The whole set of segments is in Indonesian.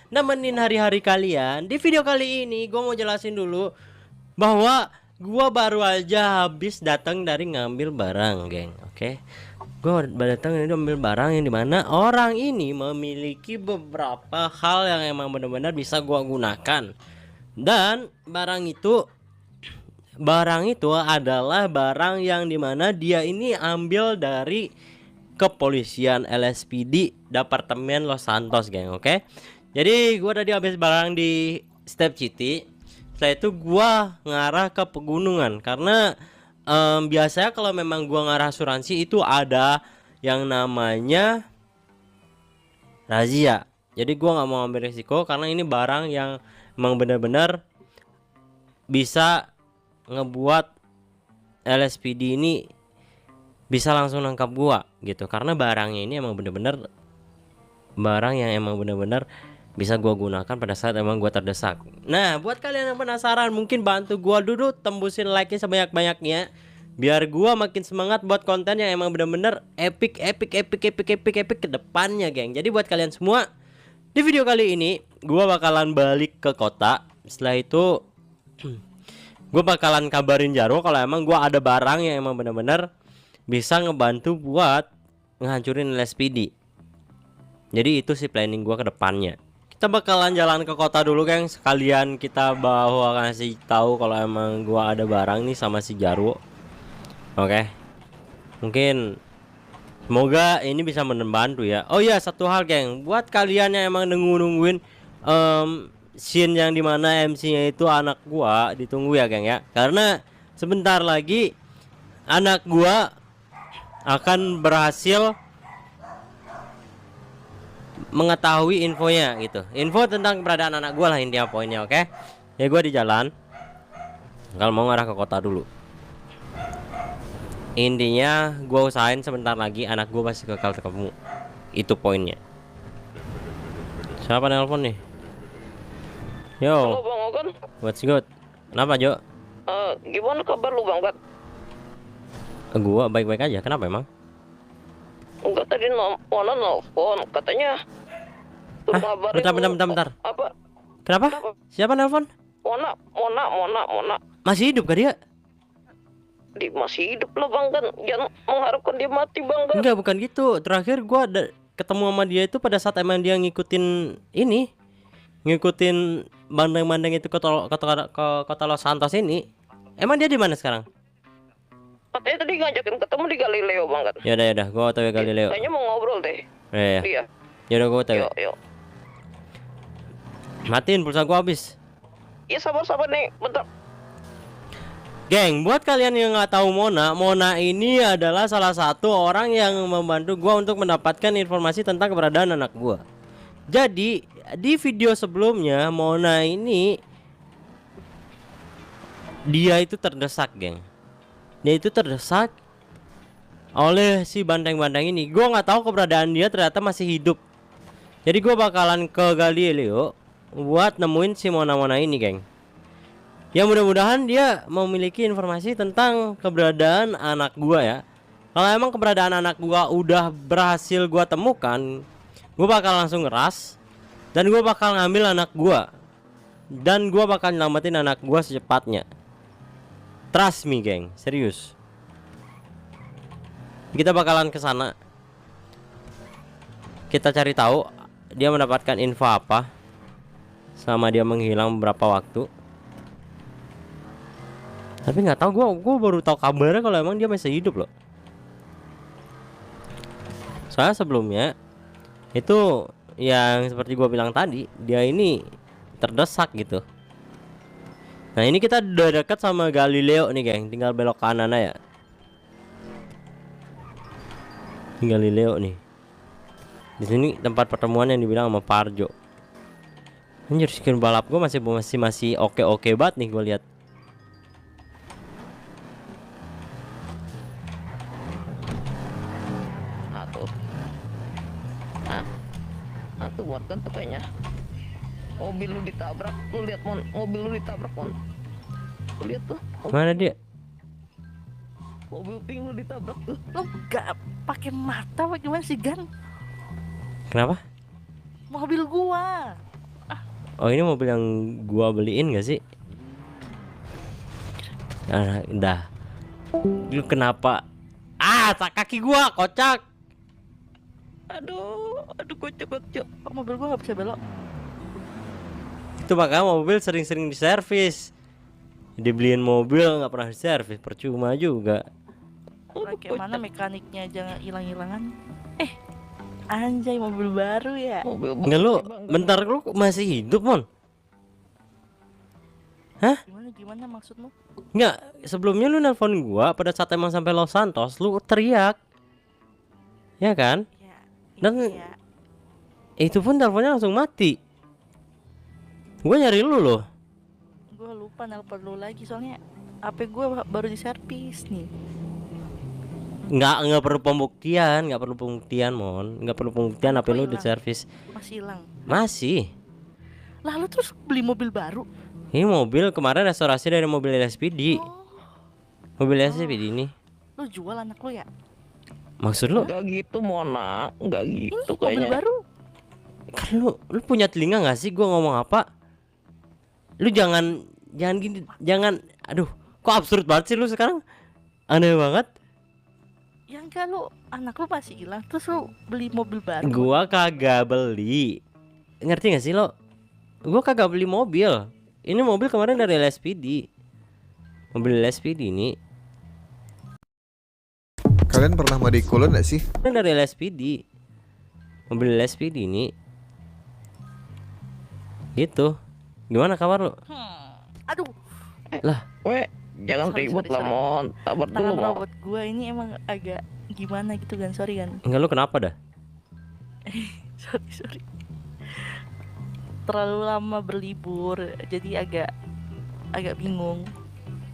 nemenin hari-hari kalian. Di video kali ini gue mau jelasin dulu bahwa gue baru aja habis datang dari ngambil barang, geng. Oke. Gue datang ini ambil barang yang dimana orang ini memiliki beberapa hal yang emang benar-benar bisa gue gunakan. Dan barang itu adalah barang yang dimana dia ini ambil dari kepolisian LSPD Departemen Los Santos, geng. Oke. Jadi gua tadi habis barang di Step City. Setelah itu gua ngarah ke pegunungan karena biasanya kalau memang gua ngarah asuransi itu ada yang namanya razia. Jadi gua nggak mau ambil risiko karena ini barang yang emang benar-benar bisa ngebuat LSPD ini bisa langsung nangkap gua gitu, karena barangnya ini emang bener-bener barang yang emang bener-bener bisa gua gunakan pada saat emang gua terdesak. Nah, buat kalian yang penasaran, mungkin bantu gua dulu tembusin like-nya sebanyak-banyaknya biar gua makin semangat buat konten yang emang bener-bener epic ke depannya, geng. Jadi buat kalian semua, di video kali ini gua bakalan balik ke kota. Setelah itu gue bakalan kabarin Jarwo kalau emang gue ada barang yang emang bener-bener bisa ngebantu buat ngehancurin LSPD. Jadi itu sih planning gue ke depannya. Kita bakalan jalan ke kota dulu, geng. Sekalian kita bawa ngasih tahu kalau emang gue ada barang nih sama si Jarwo. Oke. Mungkin semoga ini bisa membantu ya. Oh iya, satu hal, geng. Buat kalian yang emang nungguin scene yang dimana MC-nya itu anak gua, ditunggu ya, geng ya. Karena sebentar lagi anak gua akan berhasil mengetahui infonya gitu. Info tentang keberadaan anak gua lah intinya poinnya, oke? Ya gua di jalan. Kalau mau ngarah ke kota dulu. Intinya gua usahain sebentar lagi anak gua pasti kekal ketemu. Itu poinnya. Siapa nelpon nih? Yo. Halo Bang Ogan. What's good? Kenapa, Jo? Gimana kabar lu Bang? Gua baik-baik aja. Kenapa emang? Enggak, tadi Mona nelfon katanya Hah? ngabarin Bentar. Apa? Kenapa? Siapa nelpon? Mona. Masih hidup gak dia? Dia masih hidup lah Bang, kan jangan mengharapkan dia mati Bang. Enggak, bukan gitu. Terakhir gua ketemu sama dia itu pada saat emang dia ngikutin bandeng-bandeng itu ke kota Los Santos ini. Emang dia di mana sekarang? Katanya tadi ngajakin ketemu di Galileo Bang kan. Ya udah, gua OTW Galileo. Kayaknya mau ngobrol deh. Iya. Iya. Ya udah, gua OTW. Yuk. Matiin pulsa gua habis. Iya, sabar nih, bentar. Geng, buat kalian yang nggak tahu Mona ini adalah salah satu orang yang membantu gua untuk mendapatkan informasi tentang keberadaan anak gua. Jadi di video sebelumnya Mona ini dia itu terdesak, geng. Dia itu terdesak oleh si bandeng-bandeng ini. Gua nggak tahu keberadaan dia, ternyata masih hidup. Jadi gua bakalan ke Galileo buat nemuin si Mona ini, geng. Ya mudah-mudahan dia memiliki informasi tentang keberadaan anak gua ya. Kalau emang keberadaan anak gua udah berhasil gua temukan, gua bakal langsung ngeras dan gua bakal ngambil anak gua. Dan gua bakal nyelamatin anak gua secepatnya. Trust me, geng, serius. Kita bakalan ke sana. Kita cari tahu dia mendapatkan info apa selama dia menghilang beberapa waktu. Tapi nggak tahu, gue baru tahu kabarnya kalau emang dia masih hidup loh. Soalnya sebelumnya itu yang seperti gue bilang tadi, dia ini terdesak gitu. Nah ini kita udah dekat sama Galileo nih, geng. Tinggal belok kanan aja. Galileo nih. Di sini tempat pertemuan yang dibilang sama Parjo. Anjir, skin balap gue masih oke banget nih gue lihat. Tuh buat kan tuh kayaknya mobil lu ditabrak. Lu lihat Mon, mobil lu ditabrak Mon. Lu lihat tuh. Mana dia? Mobil pink lu ditabrak tuh. Lu gak pakai mata apa gimana sih, Gan? Kenapa? Mobil gua. Oh ini mobil yang gua beliin gak sih? Nah, udah. Lu kenapa? Kaki gua kocak. Aduh kocok. Kok mobil gua nggak bisa belok? Itu makanya mobil sering-sering diservis. Dibeliin mobil nggak pernah diservis, percuma juga. Kayak mana mekaniknya jangan hilang-hilangan. Anjay, mobil baru ya. Mobil Enggak lu, Bang. bentar lu masih hidup mon? Gimana maksudmu? Enggak, sebelumnya lu nelpon gua pada saat emang sampai Los Santos, lu teriak, ya kan? Ya, Dan- iya. Itu pun teleponnya langsung mati. Gua nyari lu loh. Gue lupa nelpon lu lagi soalnya HP gue baru diservis nih. Nggak perlu pembuktian, mon. Nggak perlu pembuktian HP lu hilang? diservis. Masih hilang. Masih. Lalu terus beli mobil baru? Ini mobil kemarin restorasi dari mobil LSPD. Oh, Mobil LSPD ini. lu jual anak lu ya? Maksud lu? Enggak gitu Mona, enggak Ini gitu mobil kayaknya. baru? Kan lu punya telinga nggak sih gua ngomong apa? Lu jangan gini, jangan. Aduh, kok absurd banget sih lu sekarang? Aneh banget. Ya enggak, lu anak lu masih hilang terus lu beli mobil baru. Gua kagak beli. Ngerti gak sih lo? Gua kagak beli mobil. Ini mobil kemarin dari LSPD. Mobil LSPD ini Kalian pernah mandi kulon gak sih? kemarin dari LSPD. Mobil LSPD ini. Gitu. Gimana kabar lo? Aduh, Weh, jangan Sorry, ribut sorry, lah sorry. Mon. Sabar dulu tangan Mon. robot gue ini emang agak gimana gitu kan, sorry kan. Enggak, lu kenapa dah? Sorry. Terlalu lama berlibur jadi agak bingung.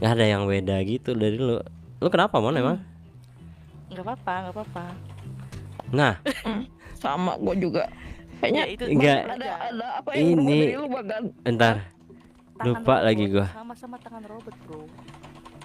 Gak ada yang beda gitu dari lu. Lu kenapa mon emang? Nggak apa-apa. Nah, Sama gue juga. Ya Kayaknya itu Enggak. ada apa yang berubah Ini- dari lu Bagan? entar. tangan lupa robot, lagi gua. sama-sama tangan robot bro,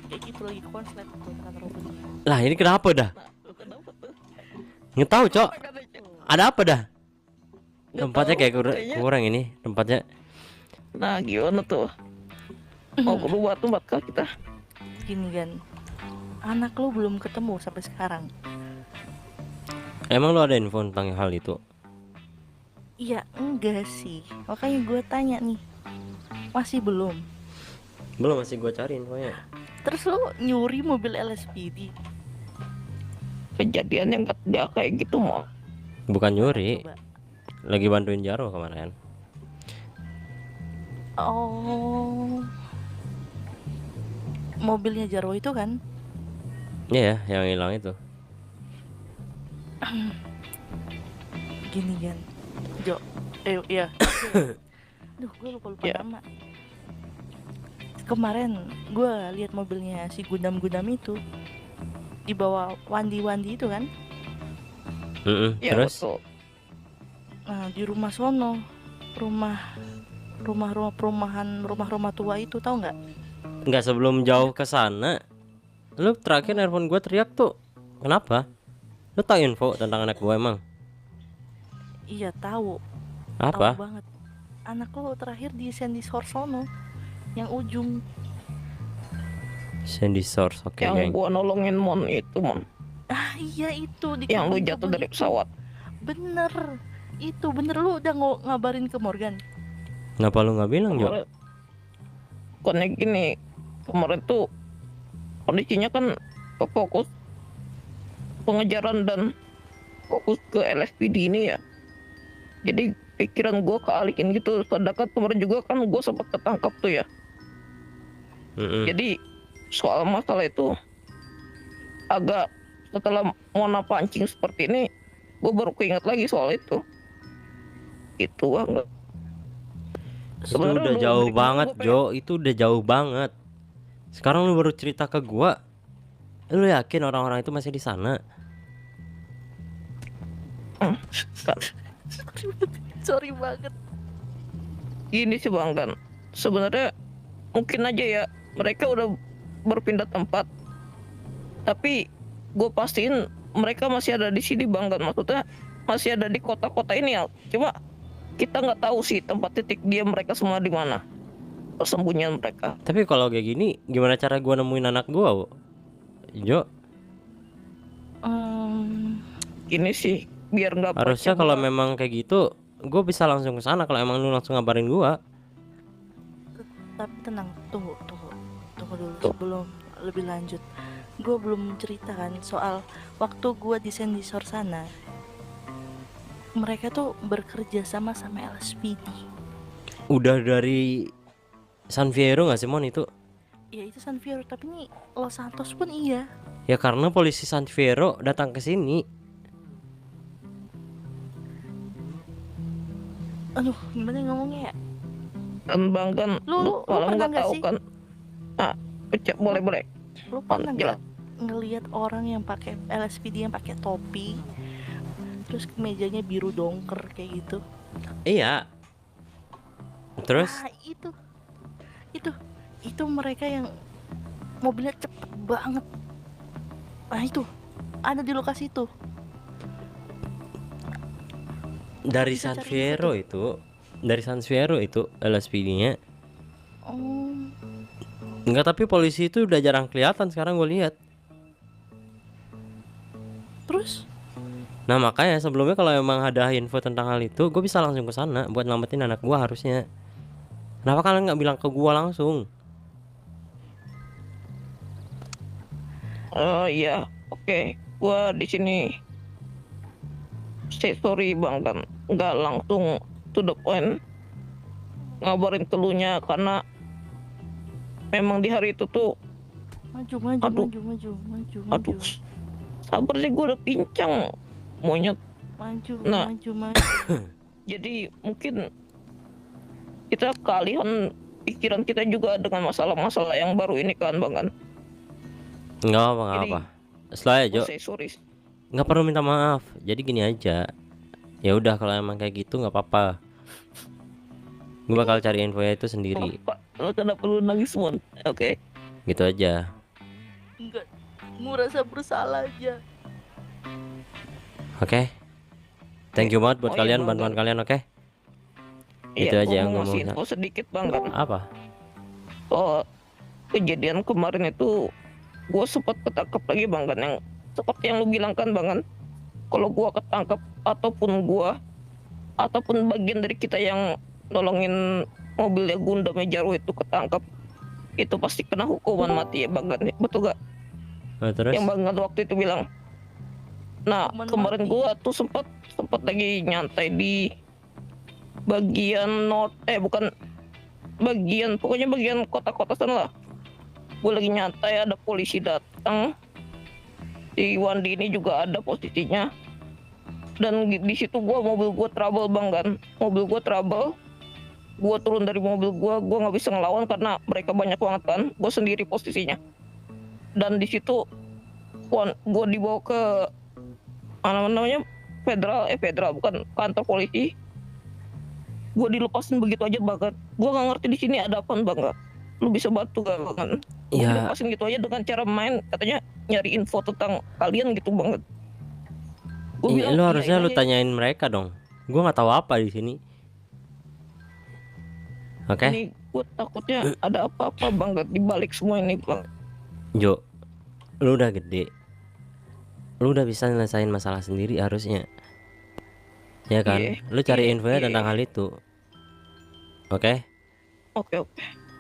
kayak gitu lagi konslet bro tangan robotnya. Lah ini kenapa dah? Kenapa tuh? Nggak tahu cok. Apa katanya? Ada apa dah? Nggak Tempatnya tahu, kayak kayaknya. kurang ini tempatnya. Nah gimana tuh? Mau berubah tempat kah kita? Gini kan, anak lu belum ketemu sampai sekarang. Emang lu ada info tentang hal itu? Iya enggak sih, makanya gue tanya nih, masih belum. Belum, masih gua cari infonya. Terus lu nyuri mobil LSPD? Kejadian yang dia kayak gitu Mon. Bukan nyuri, Coba. lagi bantuin Jaro kemarin. Oh, mobilnya Jarwo itu kan? Iya ya, yang hilang itu. Gini kan, Jo, iya. Duh, gue lupa Ya. nama. Kemarin gue lihat mobilnya si Gundam itu dibawa Wandi itu kan. Ya Terus? betul. Nah di rumah sono, rumah tua itu, tahu nggak? Nggak, sebelum jauh ke sana. Lu terakhir nelpon gua teriak tuh. Kenapa? Lu tahu info tentang anak gua emang? Iya tahu Apa? banget. Anak lo terakhir di Sandy Shore sono, yang ujung. Sandy Source, oke Yang geng. gua nolongin Mon itu Mon. Ah iya itu di Yang lu kebun-kebun jatuh dari itu. pesawat. Bener, itu bener. Lu udah ngabarin ke Morgan? Kenapa lu nggak bilang Jo? Kemarin bukannya gini, kemarin tuh kondisinya kan fokus pengejaran dan fokus ke LSPD ini ya. Jadi pikiran gue kealihin gitu. Sedangkan kemarin juga kan gue sempat ketangkap tuh ya. Jadi soal masalah itu agak setelah Mona pancing seperti ini, gue baru keinget lagi soal itu. Itu banget. Itu Sebenarnya udah lu jauh dari kemarin banget gua Jo, itu udah jauh banget. Sekarang lu baru cerita ke gua. Lu yakin orang-orang itu masih di sana? Sorry banget. Gini sih Bang Gan, sebenarnya mungkin aja ya mereka udah berpindah tempat, tapi gue pastiin mereka masih ada di sini Bang Gan, maksudnya masih ada di kota-kota ini ya. Cuma kita nggak tahu sih tempat titik diam mereka semua di mana, persembunyian mereka. Tapi kalau kayak gini, gimana cara gua nemuin anak gua, Wo? Jo? Gini sih, biar nggak Harusnya kalau percaya. memang kayak gitu, gue bisa langsung ke sana. Kalau emang lu langsung ngabarin gua. Tapi tenang, tunggu dulu Tuh. sebelum lebih lanjut. Gue belum menceritakan soal waktu gue di sensor sana. Mereka tuh bekerja sama LSPD. Udah dari San Fierro nggak sih Mon itu? Ya itu San Fierro, tapi nih Los Santos pun iya. Ya karena polisi San Fierro datang ke sini. Aduh, gimana ngomongnya ya? Dan Bang kan, Lu malah pernah nggak nggak tahu sih? kan. Boleh. Lu pernah Jelas. nggak ngelihat orang yang pakai LSPD yang pakai topi, terus kemejanya biru dongker kayak gitu? Iya. Terus Ah, itu mereka yang mobilnya cepet banget. Nah itu ada di lokasi itu. dari bisa San cari Fierro itu, dari San Fierro itu LSPD-nya. Oh, Enggak, tapi polisi itu udah jarang kelihatan sekarang gue lihat. terus Nah makanya sebelumnya kalau emang ada info tentang hal itu, gue bisa langsung ke sana buat nyelamatin anak gue harusnya. Kenapa kalian nggak bilang ke gue langsung? Iya, oke. Gua di sini say sorry Bang kan, nggak langsung to the point ngabarin ke lu nya karena memang di hari itu tuh, maju Aduh. aduh, sabar sih, gue udah pincang monyet. Nah. maju. Jadi mungkin kita kealihan pikiran kita juga dengan masalah-masalah yang baru ini kan Bang kan. Nggak apa-apa. Setelah ya Jo, Gua say sorry. nggak perlu minta maaf. Jadi gini aja. Ya udah kalau emang kayak gitu nggak apa-apa. Gue bakal cari infonya itu sendiri. Pak, lo kenapa perlu nangis Mon? Oke. Gitu aja. Enggak, merasa bersalah aja. Oke. Thank you banget buat Oh iya, kalian, Bang, bantuan kan. kalian, oke? Itu Iya, aja gua yang mau gua ngasih mau. info sedikit Bang kan. Apa? Soal kejadian kemarin itu, gue sempat ketangkep lagi Bang kan, yang seperti yang lu bilang kan Bang kan. Kalau gua ketangkep ataupun bagian dari kita yang nolongin mobilnya Gundamnya Jaro itu ketangkep, itu pasti kena hukuman mati ya Bang kan. Betul gak? Nah, terus? Yang Bang Gan waktu itu bilang. Nah, Hukuman kemarin mati. gua tuh sempat lagi nyantai di bagian pokoknya bagian kota-kota sana lah. Gue lagi nyantai, ada polisi datang. Di Wandi ini juga ada posisinya. Dan di situ mobil gue trouble Bang kan. Mobil gue trouble. Gue turun dari mobil gue nggak bisa ngelawan karena mereka banyak banget kan. Gue sendiri posisinya. Dan di situ gue dibawa ke mana namanya federal bukan kantor polisi. Gue dilepasin begitu aja banget. Gue nggak ngerti di sini ada apa Bang gak? Lu bisa bantu gak Bang? Gue Ya, dilepasin gitu aja dengan cara main katanya nyari info tentang kalian gitu banget. lu harusnya lu tanyain mereka dong. Gua nggak tahu apa di sini. Oke, Ini gue takutnya ada apa-apa banget di balik semua ini Bang. Jo, lu udah gede. Lu udah bisa nyelesain masalah sendiri harusnya. Ya kan? Iya, Lu cari iya, infonya iya. tentang hal itu. Oke? Oke.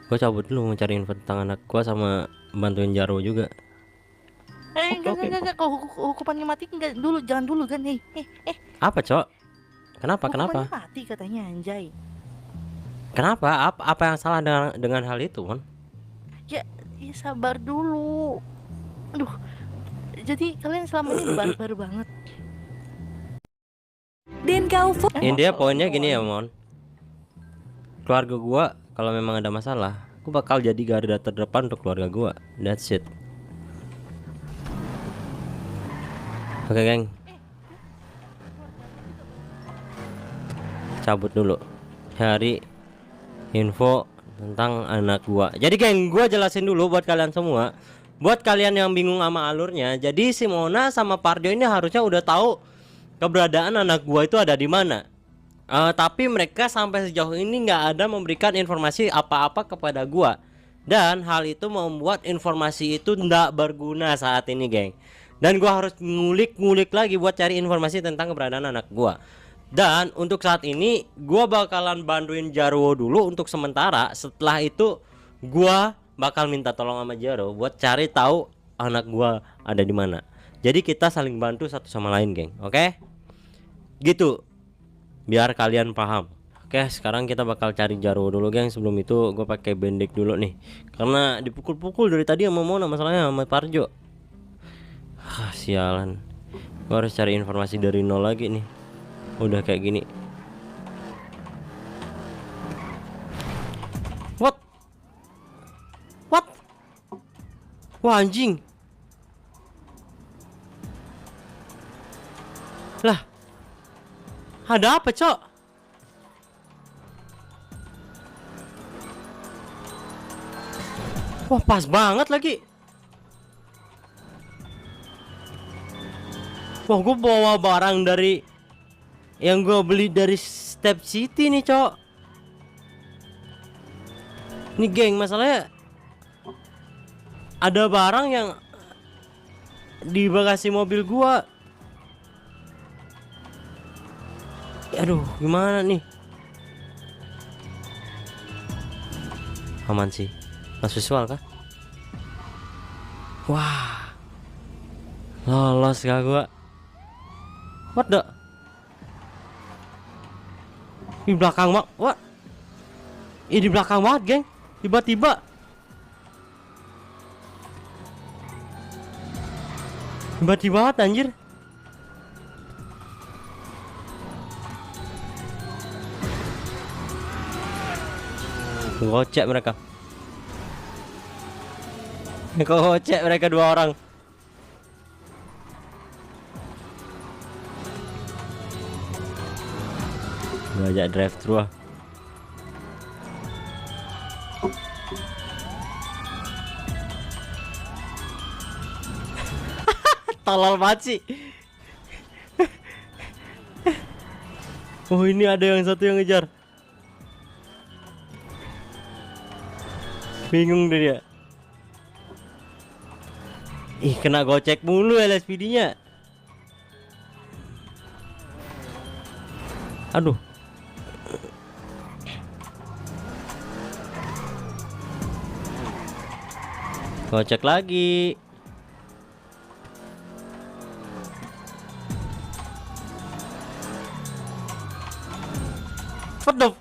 Gue cabut dulu mau cari info tentang anak gua sama bantuin Jaro juga. Enggak. Kalau hukumannya mati enggak dulu, jangan dulu kan. Apa, Cok? Kenapa? Hukumannya mati katanya anjay. Kenapa? Apa yang salah dengan hal itu, Mon? Ya sabar dulu. Aduh. Jadi kalian selama ini barbar banget. Dan kau India poinnya gini ya, Mon. Keluarga gua kalau memang ada masalah, gua bakal jadi garda terdepan untuk keluarga gua. That's it. Oke, geng. Cabut dulu. Cari info tentang anak gua. Jadi geng, gua jelasin dulu buat kalian semua. Buat kalian yang bingung sama alurnya, jadi si Mona sama Parjo ini harusnya udah tahu keberadaan anak gua itu ada di mana. Tapi mereka sampai sejauh ini nggak ada memberikan informasi apa-apa kepada gua. Dan hal itu membuat informasi itu nggak berguna saat ini, geng. Dan gua harus ngulik-ngulik lagi buat cari informasi tentang keberadaan anak gua. Dan untuk saat ini gua bakalan bantuin Jarwo dulu untuk sementara. Setelah itu gua bakal minta tolong sama Jarwo buat cari tahu anak gua ada di mana. Jadi kita saling bantu satu sama lain, geng. Oke? Gitu. Biar kalian paham. Oke, sekarang kita bakal cari Jarwo dulu, geng. Sebelum itu gue pakai bendik dulu nih. Karena dipukul-pukul dari tadi sama Mona, masalahnya sama Parjo. Sialan. Gue harus cari informasi dari nol lagi nih. Udah kayak gini. What? Wah, anjing. Lah, ada apa, Cok? Wah, pas banget lagi. Wah, gue bawa barang dari yang gue beli dari Step City nih, Cok. Nih, geng, masalahnya ada barang yang di bagasi mobil gua. Aduh, gimana nih? Aman sih. Mas visual kah? Wah, lolos gak gua? What the? Di belakang mak, what? Di belakang banget, geng. Tiba-tiba. Tiba-tiba banget, anjir. Gocek mereka. Gocek mereka 2 orang. Gua ajak drive thru ah. Tolol banget sih. Oh, ini ada yang satu yang ngejar. Bingung deh dia. Ih, kena gocek mulu LSPD-nya. Aduh. Gocek lagi. Waduh.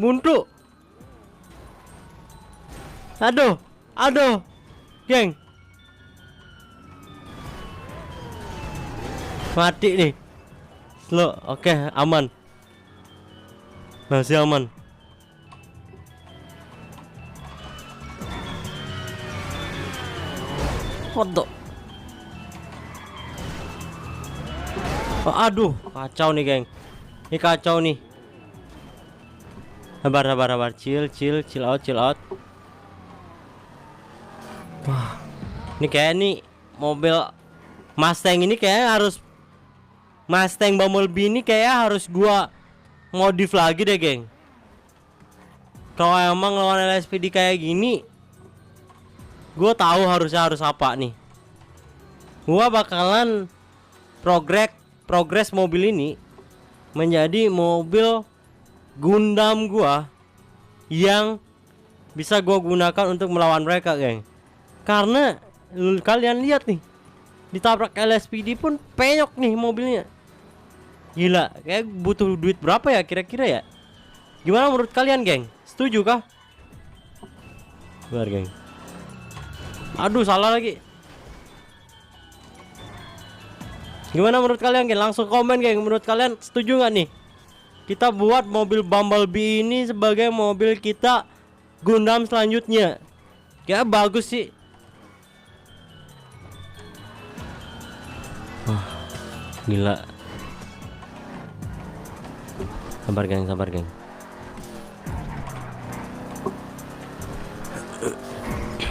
Buntu. Aduh, geng. Mati nih. Slow, oke, aman. Masih aman. Waduh. Aduh, kacau nih, geng. Ini kacau nih. Sabar. Chill out. Wah, ini kayak mobil Mustang ini kayak harus Mustang Bumblebee ini kayak harus gua modif lagi deh, geng. Kalau emang lawan LSPD kayak gini, gua tahu harus apa nih. Gua bakalan progress mobil ini menjadi mobil Gundam gua yang bisa gua gunakan untuk melawan mereka, geng. Karena kalian lihat nih, ditabrak LSPD pun penyok nih mobilnya. Gila, kayak butuh duit berapa ya kira-kira ya? Gimana menurut kalian, geng? Setuju kah? Bentar, geng. Aduh, salah lagi. Gimana menurut kalian, geng? Langsung komen, geng. Menurut kalian setuju nggak nih? Kita buat mobil Bumblebee ini sebagai mobil kita Gundam selanjutnya. Ya bagus sih. Wah, gila. Sabar, geng.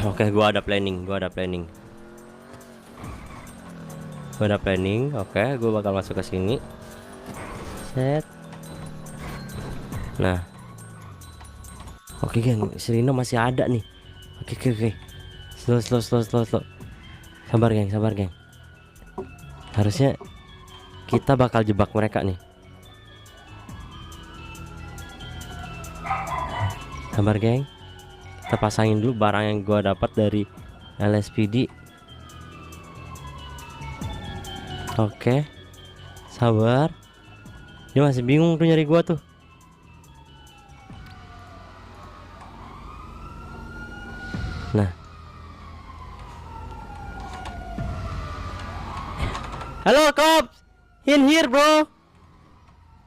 Oke, gua ada planning. Oke, gua bakal masuk ke sini. Set. Nah, oke geng, si Rino masih ada nih. Oke. Slow. Sabar geng. Harusnya kita bakal jebak mereka nih. Sabar geng. Kita pasangin dulu barang yang gua dapat dari LSPD. Oke. Sabar. Dia masih bingung tuh nyari gua tuh. Nah. Halo cops. In here, bro.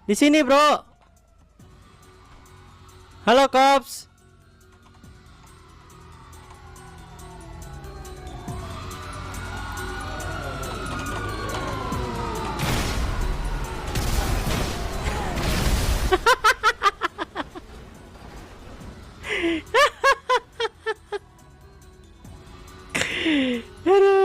Di sini, bro. Halo cops. Aduh.